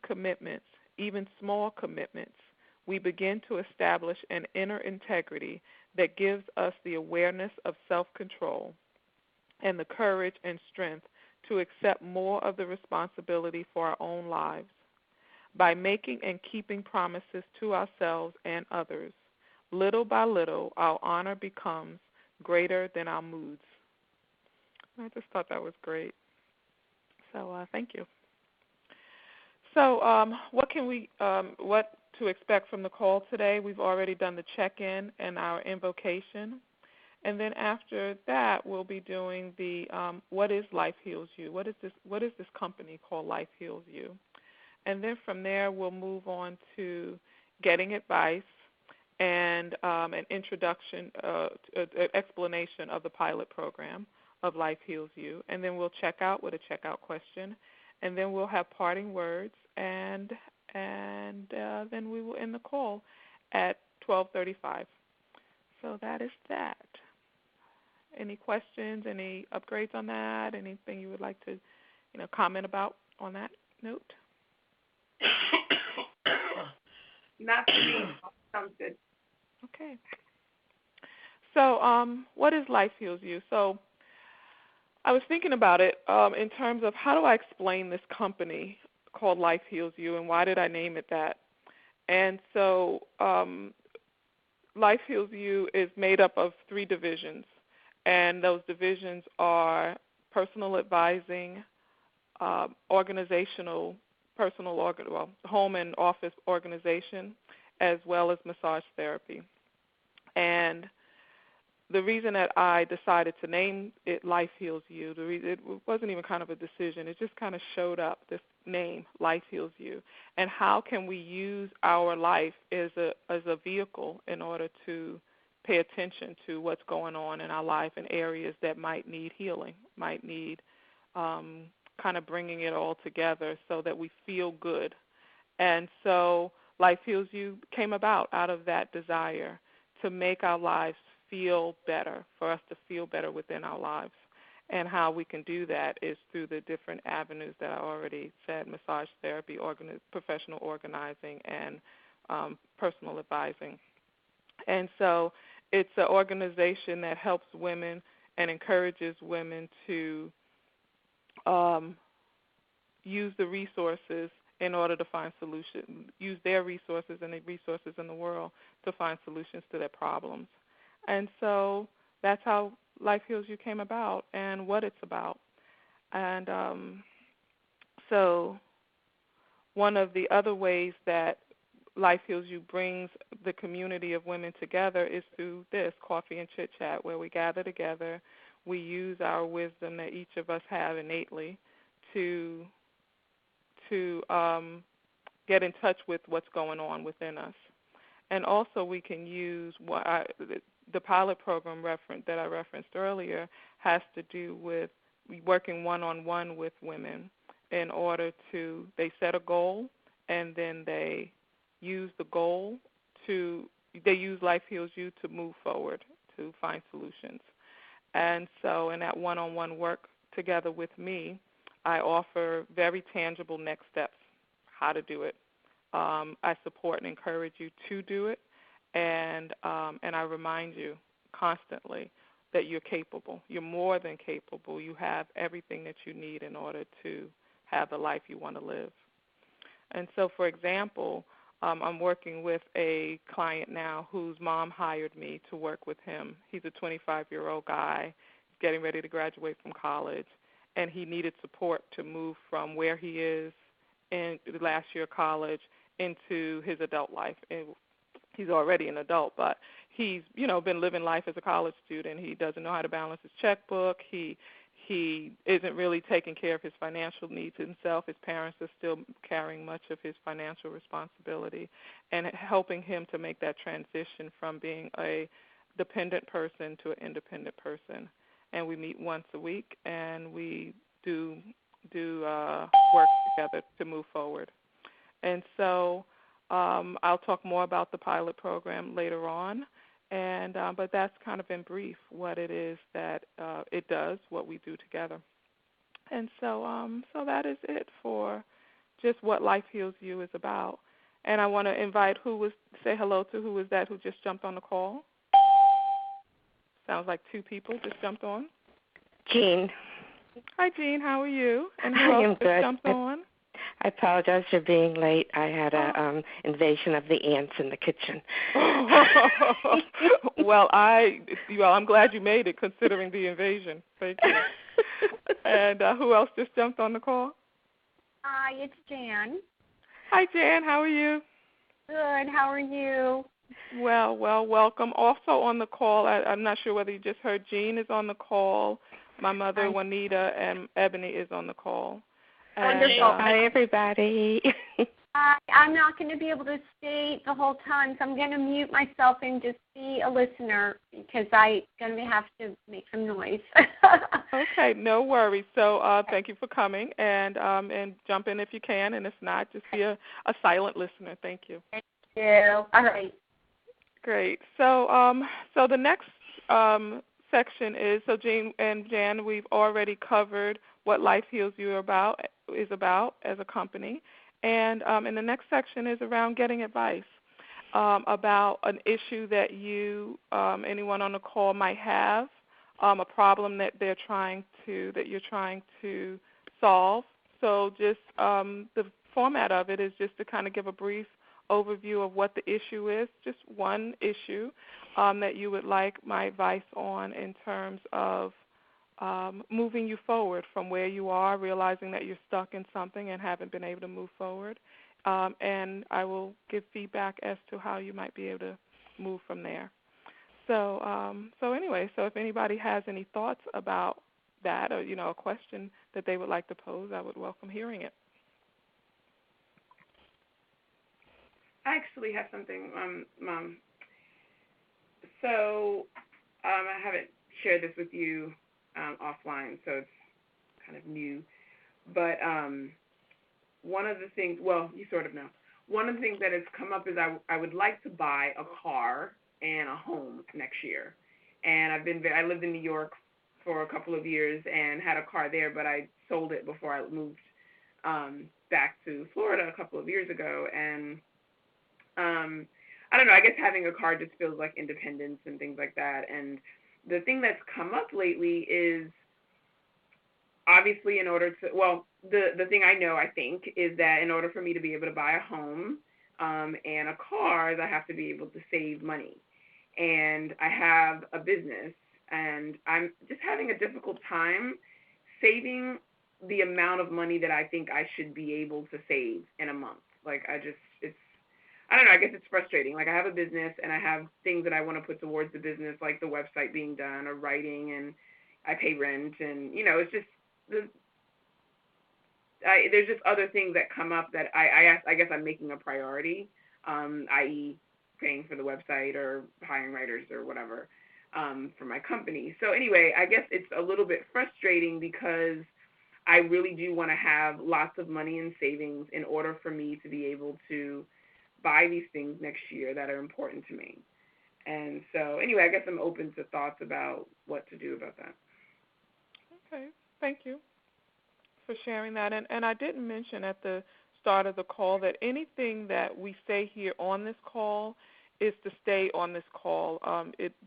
commitments, even small commitments, we begin to establish an inner integrity that gives us the awareness of self-control and the courage and strength to accept more of the responsibility for our own lives. By making and keeping promises to ourselves and others, little by little, our honor becomes greater than our moods. I just thought that was great. So thank you. So what to expect from the call today? We've already done the check-in and our invocation. And then after that, we'll be doing the what is Life Heals You? What is this company called Life Heals You? And then from there, we'll move on to getting advice and an introduction, an explanation of the pilot program of Life Heals You. And then we'll check out with a checkout question. And then we'll have parting words, and then we will end the call at 12:35. So that is that. Any questions, any upgrades on that, anything you would like to, comment about on that note? Not for me. Sounds good. Okay. So what is Life Heals You? So I was thinking about it in terms of how do I explain this company called Life Heals You, and why did I name it that? And so Life Heals You is made up of 3 divisions, and those divisions are personal advising, organizational, home and office organization, as well as massage therapy. And the reason that I decided to name it Life Heals You, it wasn't even kind of a decision. It just kind of showed up, this name, Life Heals You. And how can we use our life as a vehicle in order to pay attention to what's going on in our life in areas that might need healing, might need kind of bringing it all together so that we feel good. And so Life Heals You came about out of that desire to make our lives feel better, for us to feel better within our lives. And how we can do that is through the different avenues that I already said: massage therapy, professional organizing, and personal advising. And so it's an organization that helps women and encourages women to use the resources in order to find solutions, use their resources and the resources in the world to find solutions to their problems. And so that's how Life Heals You came about and what it's about. And so one of the other ways that Life Heals You brings the community of women together is through this coffee and chit chat, where we gather together. We use our wisdom that each of us have innately to get in touch with what's going on within us. And also we can use the pilot program that I referenced earlier has to do with working one-on-one with women in order to, they set a goal and then they use the goal they use Life Heals You to move forward, to find solutions. And so in that one-on-one work together with me, I offer very tangible next steps, how to do it. I support and encourage you to do it, and I remind you constantly that you're capable. You're more than capable. You have everything that you need in order to have the life you want to live. And so, for example, I'm working with a client now whose mom hired me to work with him. He's a 25-year-old guy. He's getting ready to graduate from college, and he needed support to move from where he is in the last year of college into his adult life. And he's already an adult, but he's, been living life as a college student. He doesn't know how to balance his checkbook. He isn't really taking care of his financial needs himself. His parents are still carrying much of his financial responsibility, and helping him to make that transition from being a dependent person to an independent person. And we meet once a week, and we do work together to move forward. And so I'll talk more about the pilot program later on, but that's kind of in brief what it is that it does, what we do together. And so that is it for just what Life Heals You is about. And I want to invite say hello to who was that who just jumped on the call. Sounds like two people just jumped on. Jean. Hi, Jean. How are you? And who I am else good. just jumped on? I apologize for being late. I had a invasion of the ants in the kitchen. Well, I'm glad you made it, considering the invasion. Thank you. And who else just jumped on the call? Hi, it's Jan. Hi, Jan. How are you? Good. How are you? Well, welcome. Also on the call, I'm not sure whether you just heard, Jean is on the call. My mother, Juanita, and Ebony is on the call. Wonderful. Hi, everybody. I'm not going to be able to stay the whole time, so I'm going to mute myself and just be a listener because I'm going to have to make some noise. Okay, no worries. So thank you for coming, and jump in if you can, and if not, just be a silent listener. Thank you. Thank you. All right. Great. So the next section is, so Jean and Jan, we've already covered what Life Heals You is about as a company. And in the next section is around getting advice about an issue that anyone on the call might have, a problem that you're trying to solve. So just the format of it is just to kind of give a brief overview of what the issue is, just one issue that you would like my advice on in terms of moving you forward from where you are, realizing that you're stuck in something and haven't been able to move forward. And I will give feedback as to how you might be able to move from there. So anyway, so if anybody has any thoughts about that or, a question that they would like to pose, I would welcome hearing it. I actually have something, Mom. So I haven't shared this with you offline, so it's kind of new. But one of the things, well, you sort of know. One of the things that has come up is I would like to buy a car and a home next year. And I lived in New York for a couple of years and had a car there, but I sold it before I moved back to Florida a couple of years ago. And I don't know, I guess having a car just feels like independence and things like that. And the thing that's come up lately is obviously the thing I know, I think, is that in order for me to be able to buy a home and a car, I have to be able to save money. And I have a business, and I'm just having a difficult time saving the amount of money that I think I should be able to save in a month. I don't know, I guess it's frustrating. Like, I have a business, and I have things that I want to put towards the business, like the website being done or writing, and I pay rent, and, it's just, there's just other things that come up that I guess I'm making a priority, i.e. paying for the website or hiring writers or whatever for my company. So anyway, I guess it's a little bit frustrating because I really do want to have lots of money in savings in order for me to be able to buy these things next year that are important to me. And so anyway, I guess I'm open to thoughts about what to do about that. Okay, thank you for sharing that. And I didn't mention at the start of the call that anything that we say here on this call is to stay on this call.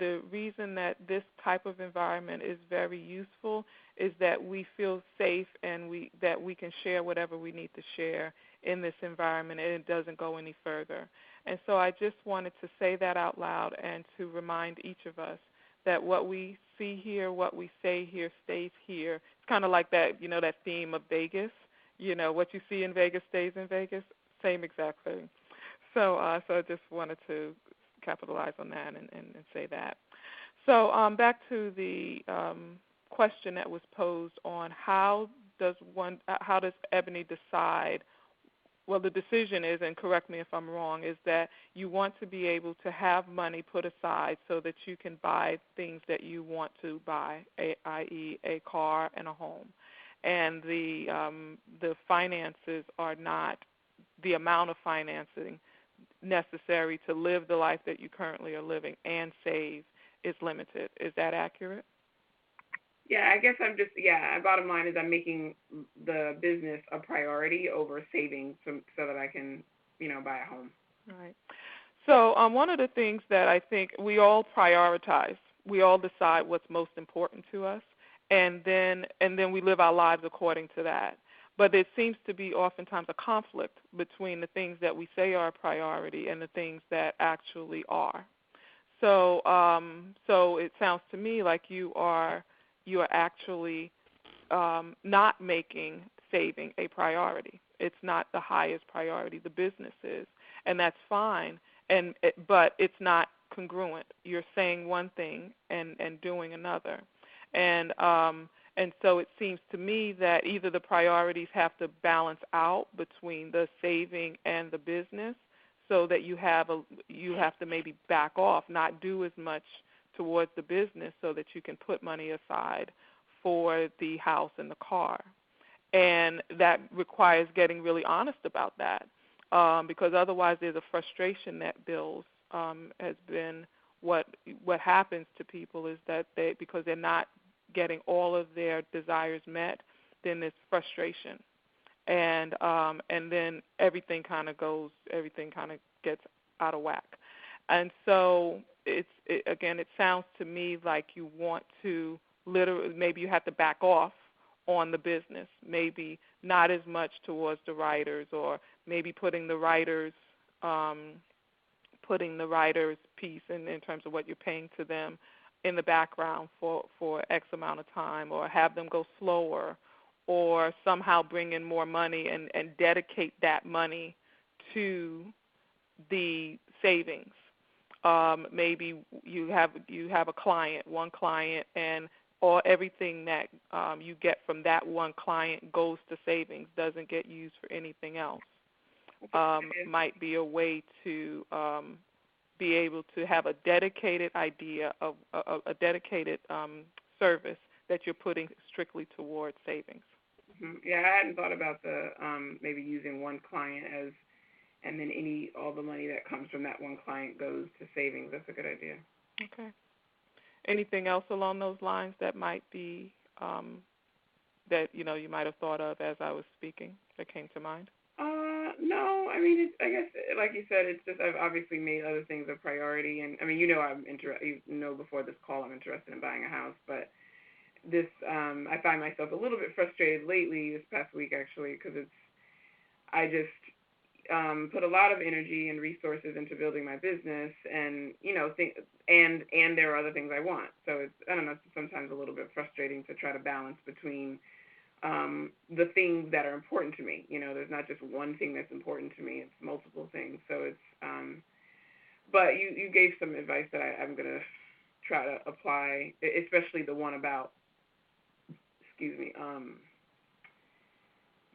The reason that this type of environment is very useful is that we feel safe and that we can share whatever we need to share in this environment, and it doesn't go any further. And so I just wanted to say that out loud and to remind each of us that what we see here, what we say here, stays here. It's kind of like that, that theme of Vegas. What you see in Vegas stays in Vegas. Same exact thing. So I just wanted to capitalize on that and say that. So back to the question that was posed on how does Ebony decide. Well, the decision is, and correct me if I'm wrong, is that you want to be able to have money put aside so that you can buy things that you want to buy, i.e. a car and a home. And the finances are not, the amount of financing necessary to live the life that you currently are living and save is limited. Is that accurate? Yeah, I guess bottom line is I'm making the business a priority over saving so that I can, buy a home. Right. So one of the things that I think we all prioritize, we all decide what's most important to us, and then we live our lives according to that. But there seems to be oftentimes a conflict between the things that we say are a priority and the things that actually are. So so it sounds to me like you are actually not making saving a priority. It's not the highest priority. The business is, and that's fine. But it's not congruent. You're saying one thing and doing another, and so it seems to me that either the priorities have to balance out between the saving and the business, so that you have to maybe back off, not do as much towards the business, so that you can put money aside for the house and the car, and that requires getting really honest about that. Because otherwise there's a frustration that builds. Has been what happens to people is that because they're not getting all of their desires met, then there's frustration, and then everything kind of gets out of whack. And so it sounds to me like you want to literally, maybe you have to back off on the business, maybe not as much towards the writers, or maybe putting the writers piece in terms of what you're paying to them in the background for X amount of time, or have them go slower, or somehow bring in more money and dedicate that money to the savings. Maybe you have one client, and everything that you get from that one client goes to savings, doesn't get used for anything else. Might be a way to be able to have a dedicated idea of a dedicated service that you're putting strictly towards savings. Mm-hmm. Yeah, I hadn't thought about the maybe using one client as, and then all the money that comes from that one client goes to savings. That's a good idea. Okay. Anything else along those lines that might be that you might have thought of as I was speaking that came to mind? No, I mean, I guess, like you said, it's just I've obviously made other things a priority, and I mean, before this call I'm interested in buying a house, but this I find myself a little bit frustrated lately this past week actually, because I just put a lot of energy and resources into building my business, and and there are other things I want, so it's, I don't know, it's sometimes a little bit frustrating to try to balance between the things that are important to me. There's not just one thing that's important to me, it's multiple things. So it's but you gave some advice that I'm going to try to apply, especially the one about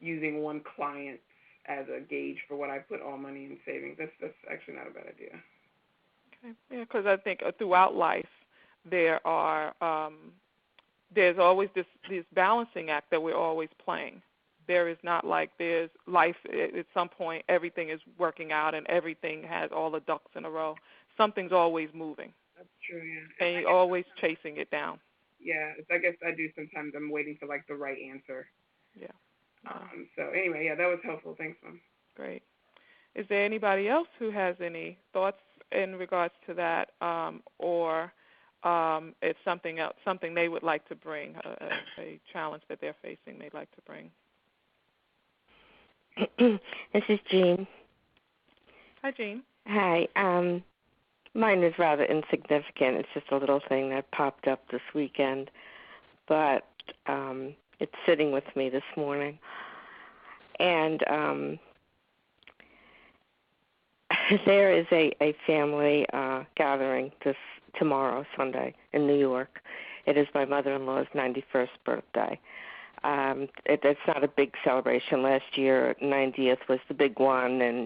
using one client as a gauge for what I put all money in savings. That's actually not a bad idea. Okay. Yeah, because I think throughout life there's always this balancing act that we're always playing. There is not like there's life at some point everything is working out and everything has all the ducks in a row. Something's always moving. That's true, yeah. And you're always chasing it down. Yeah, I guess I do sometimes. I'm waiting for like the right answer. Yeah. So anyway, yeah, that was helpful. Thanks, Mom. Great. Is there anybody else who has any thoughts in regards to that, or it's something they would like to bring, a challenge that they're facing they'd like to bring? This is Jean. Hi, Jean. Hi. Mine is rather insignificant. It's just a little thing that popped up this weekend, but it's sitting with me this morning. And there is a family gathering tomorrow, Sunday, in New York. It is my mother-in-law's 91st birthday. It's not a big celebration. Last year, 90th was the big one, and